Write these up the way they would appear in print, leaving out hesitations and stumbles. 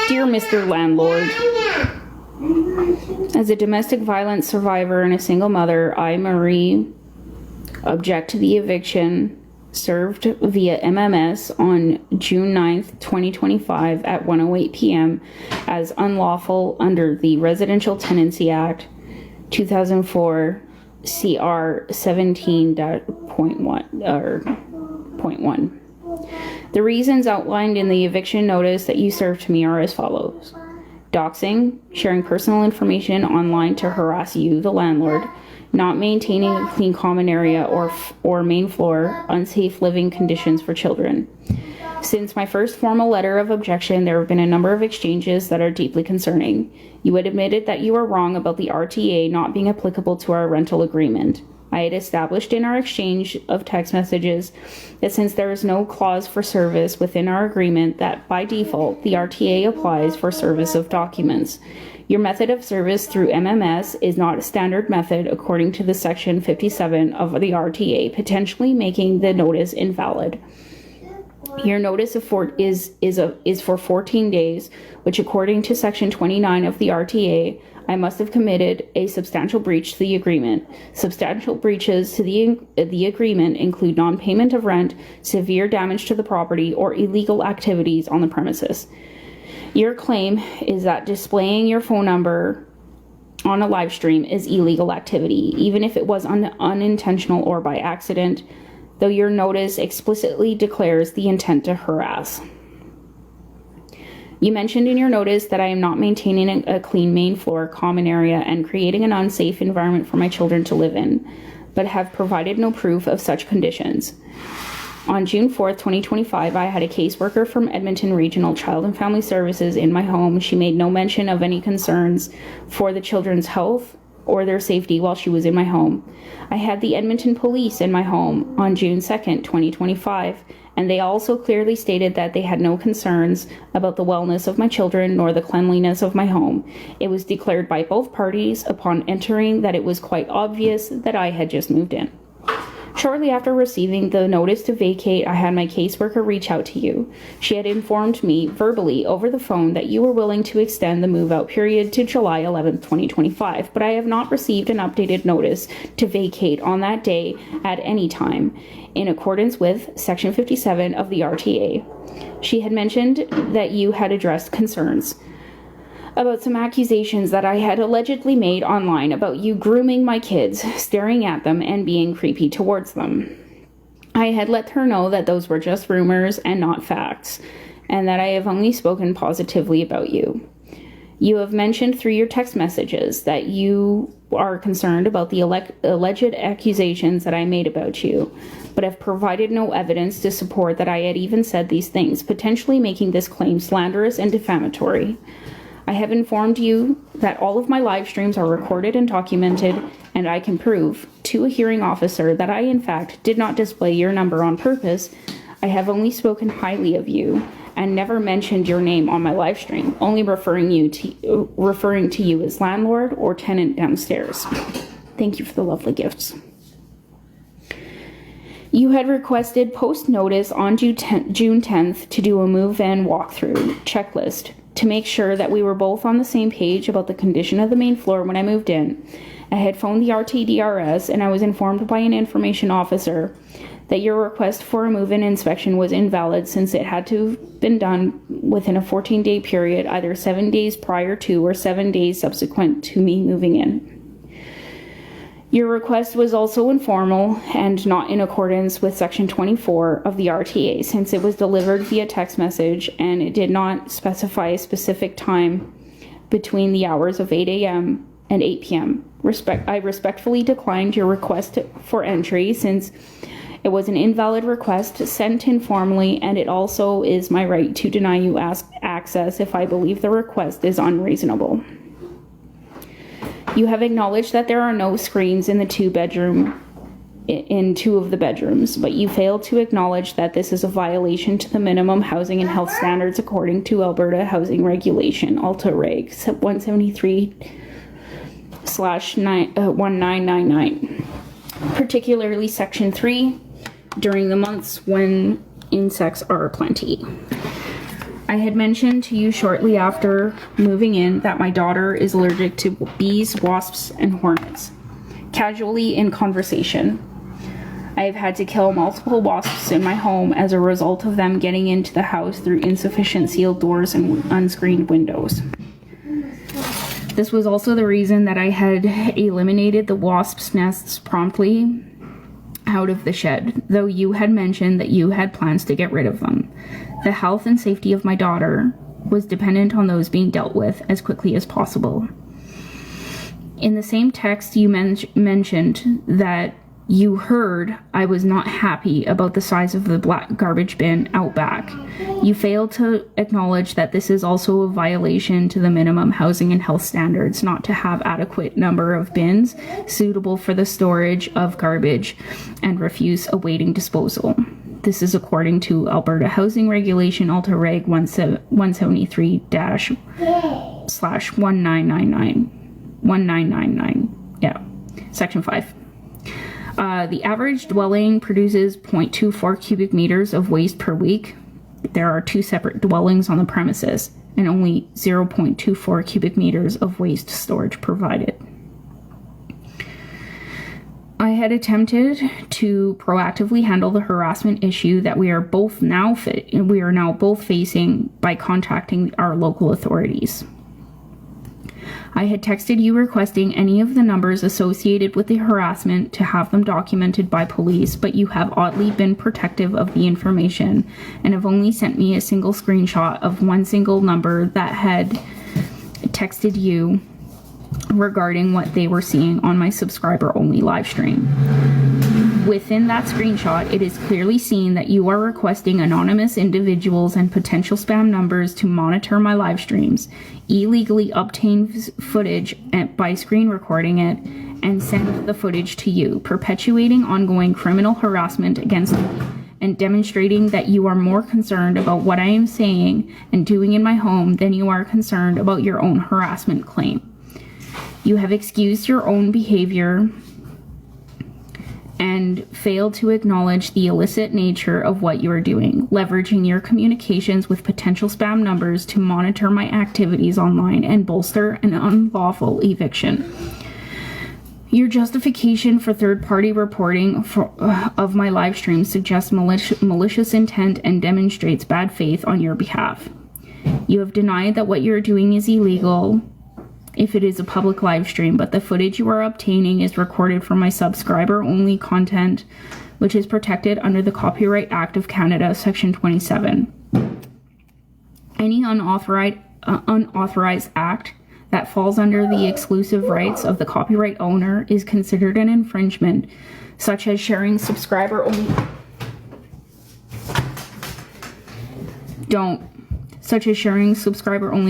Dear Mr. Landlord, as a domestic violence survivor and a single mother, I, Marie, object to the eviction served via MMS on June 9th, 2025 at 1:08 p.m. as unlawful under the Residential Tenancy Act 2004 CR 17.1. The reasons outlined in the eviction notice that you served to me are as follows: doxing, sharing personal information online to harass you, the landlord, not maintaining a clean common area or main floor, unsafe living conditions for children. Since my first formal letter of objection, there have been a number of exchanges that are deeply concerning. You had admitted that you were wrong about the RTA not being applicable to our rental agreement. I had established in our exchange of text messages that since there is no clause for service within our agreement, that by default, the RTA applies for service of documents. Your method of service through MMS is not a standard method according to the section 57 of the RTA, potentially making the notice invalid. Your notice is for 14 days, which according to section 29 of the RTA, I must have committed a substantial breach to the agreement. Substantial breaches to the agreement include non-payment of rent, severe damage to the property, or illegal activities on the premises. Your claim is that displaying your phone number on a live stream is illegal activity, even if it was unintentional or by accident, though your notice explicitly declares the intent to harass. You mentioned in your notice that I am not maintaining a clean main floor, common area, and creating an unsafe environment for my children to live in, but have provided no proof of such conditions. On June 4th, 2025, I had a caseworker from Edmonton Regional Child and Family Services in my home. She made no mention of any concerns for the children's health or their safety while she was in my home. I had the Edmonton Police in my home on June 2nd, 2025, and they also clearly stated that they had no concerns about the wellness of my children nor the cleanliness of my home. It was declared by both parties upon entering that it was quite obvious that I had just moved in. Shortly after receiving the notice to vacate, I had my caseworker reach out to you. She had informed me verbally over the phone that you were willing to extend the move-out period to July 11th, 2025, but I have not received an updated notice to vacate on that day at any time, in accordance with Section 57 of the RTA. She had mentioned that you had addressed concerns about some accusations that I had allegedly made online about you grooming my kids, staring at them, and being creepy towards them. I had let her know that those were just rumors and not facts, and that I have only spoken positively about you. You have mentioned through your text messages that you are concerned about the alleged accusations that I made about you, but have provided no evidence to support that I had even said these things, potentially making this claim slanderous and defamatory. I have informed you that all of my live streams are recorded and documented, and I can prove to a hearing officer that I, in fact, did not display your number on purpose. I have only spoken highly of you and never mentioned your name on my live stream, only referring to you as landlord or tenant downstairs. Thank you for the lovely gifts. You had requested post-notice on June 10th to do a move-in walkthrough checklist to make sure that we were both on the same page about the condition of the main floor when I moved in. I had phoned the RTDRS and I was informed by an information officer that your request for a move-in inspection was invalid since it had to have been done within a 14-day period, either 7 days prior to or 7 days subsequent to me moving in. Your request was also informal and not in accordance with Section 24 of the RTA since it was delivered via text message and it did not specify a specific time between the hours of 8 a.m. and 8 p.m. I respectfully declined your request for entry since it was an invalid request sent informally, and it also is my right to deny you access if I believe the request is unreasonable. You have acknowledged that there are no screens in two of the bedrooms, but you failed to acknowledge that this is a violation to the minimum housing and health standards according to Alberta Housing Regulation, Alta Reg 173/1999, particularly Section 3, during the months when insects are plenty. I had mentioned to you shortly after moving in that my daughter is allergic to bees, wasps, and hornets. Casually in conversation, I have had to kill multiple wasps in my home as a result of them getting into the house through insufficient sealed doors and unscreened windows. This was also the reason that I had eliminated the wasps' nests promptly out of the shed, though you had mentioned that you had plans to get rid of them. The health and safety of my daughter was dependent on those being dealt with as quickly as possible. In the same text, you mentioned that you heard I was not happy about the size of the black garbage bin out back. You failed to acknowledge that this is also a violation to the minimum housing and health standards not to have adequate number of bins suitable for the storage of garbage and refuse awaiting disposal. This is according to Alberta Housing Regulation Alta Reg 173/1999. Yeah, Section 5. The average dwelling produces 0.24 cubic meters of waste per week. There are 2 separate dwellings on the premises and only 0.24 cubic meters of waste storage provided. I had attempted to proactively handle the harassment issue that we are now both facing by contacting our local authorities. I had texted you requesting any of the numbers associated with the harassment to have them documented by police, but you have oddly been protective of the information and have only sent me a single screenshot of one single number that had texted you regarding what they were seeing on my subscriber-only live stream. Within that screenshot, it is clearly seen that you are requesting anonymous individuals and potential spam numbers to monitor my live streams, illegally obtain footage by screen recording it, and send the footage to you, perpetuating ongoing criminal harassment against me and demonstrating that you are more concerned about what I am saying and doing in my home than you are concerned about your own harassment claim. You have excused your own behavior and failed to acknowledge the illicit nature of what you are doing, leveraging your communications with potential spam numbers to monitor my activities online and bolster an unlawful eviction. Your justification for third-party reporting of my live stream suggests malicious intent and demonstrates bad faith on your behalf. You have denied that what you're doing is illegal if it is a public live stream, but the footage you are obtaining is recorded for my subscriber-only content, which is protected under the Copyright Act of Canada, Section 27. Any unauthorized act that falls under the exclusive rights of the copyright owner is considered an infringement, such as sharing subscriber-only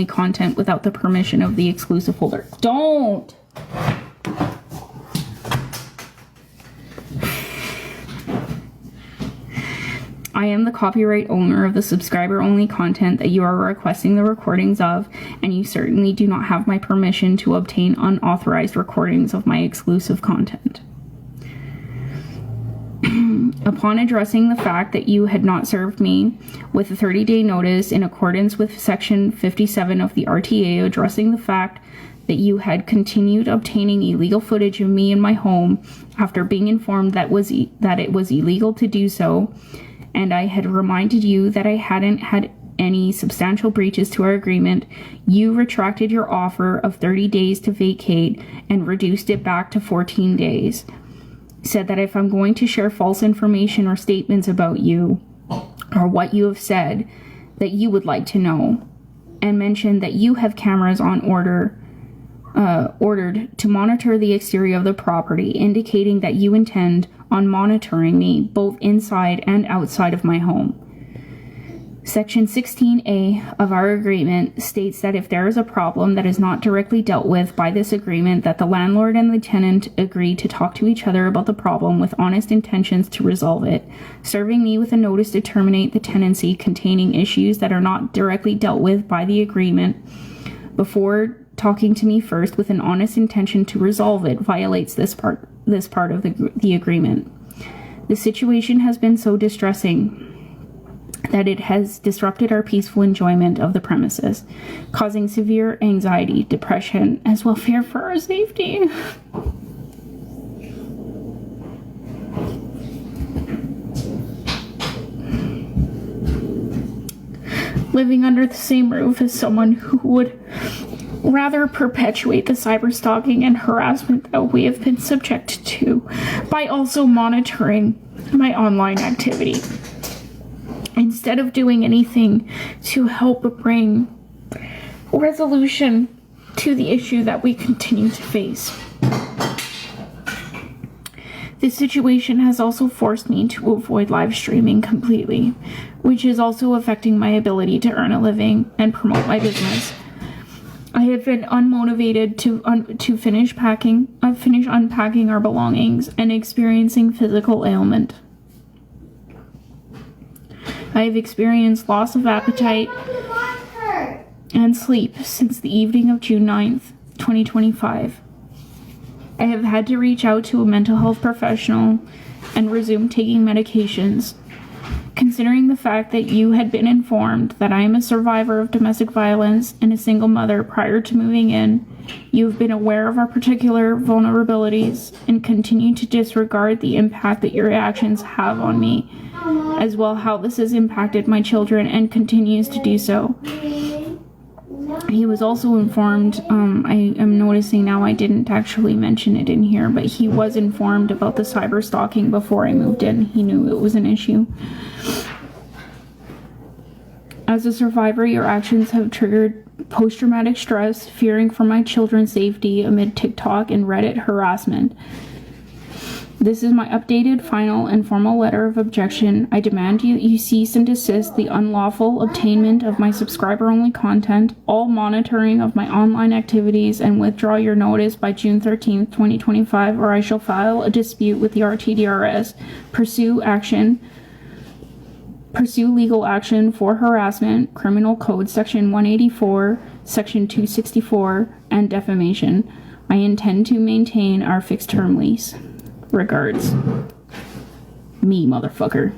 content without the permission of the exclusive holder. Don't! I am the copyright owner of the subscriber-only content that you are requesting the recordings of, and you certainly do not have my permission to obtain unauthorized recordings of my exclusive content. Upon addressing the fact that you had not served me with a 30-day notice in accordance with Section 57 of the RTA, addressing the fact that you had continued obtaining illegal footage of me in my home after being informed that it was illegal to do so, and I had reminded you that I hadn't had any substantial breaches to our agreement, you retracted your offer of 30 days to vacate and reduced it back to 14 days. Said that if I'm going to share false information or statements about you or what you have said that you would like to know, and mentioned that you have cameras on ordered to monitor the exterior of the property, indicating that you intend on monitoring me both inside and outside of my home. Section 16A of our agreement states that if there is a problem that is not directly dealt with by this agreement, that the landlord and the tenant agree to talk to each other about the problem with honest intentions to resolve it, serving me with a notice to terminate the tenancy containing issues that are not directly dealt with by the agreement before talking to me first with an honest intention to resolve it violates this part of the agreement. The situation has been so distressing that it has disrupted our peaceful enjoyment of the premises, causing severe anxiety, depression, as well fear for our safety. Living under the same roof as someone who would rather perpetuate the cyberstalking and harassment that we have been subjected to by also monitoring my online activity, instead of doing anything to help bring resolution to the issue that we continue to face. This situation has also forced me to avoid live streaming completely, which is also affecting my ability to earn a living and promote my business. I have been unmotivated to finish unpacking our belongings and experiencing physical ailment. I have experienced loss of appetite and sleep since the evening of June 9th, 2025. I have had to reach out to a mental health professional and resume taking medications. Considering the fact that you had been informed that I am a survivor of domestic violence and a single mother prior to moving in, you have been aware of our particular vulnerabilities and continue to disregard the impact that your actions have on me, as well how this has impacted my children and continues to do so. He was also informed, I am noticing now I didn't actually mention it in here, but he was informed about the cyber stalking before I moved in. He knew it was an issue. As a survivor, your actions have triggered post-traumatic stress, fearing for my children's safety amid TikTok and Reddit harassment. This is my updated, final, and formal letter of objection. I demand you cease and desist the unlawful obtainment of my subscriber-only content, all monitoring of my online activities, and withdraw your notice by June 13th, 2025, or I shall file a dispute with the RTDRS, pursue legal action for harassment, Criminal Code Section 184, Section 264, and defamation. I intend to maintain our fixed-term lease. Regards. Me, motherfucker.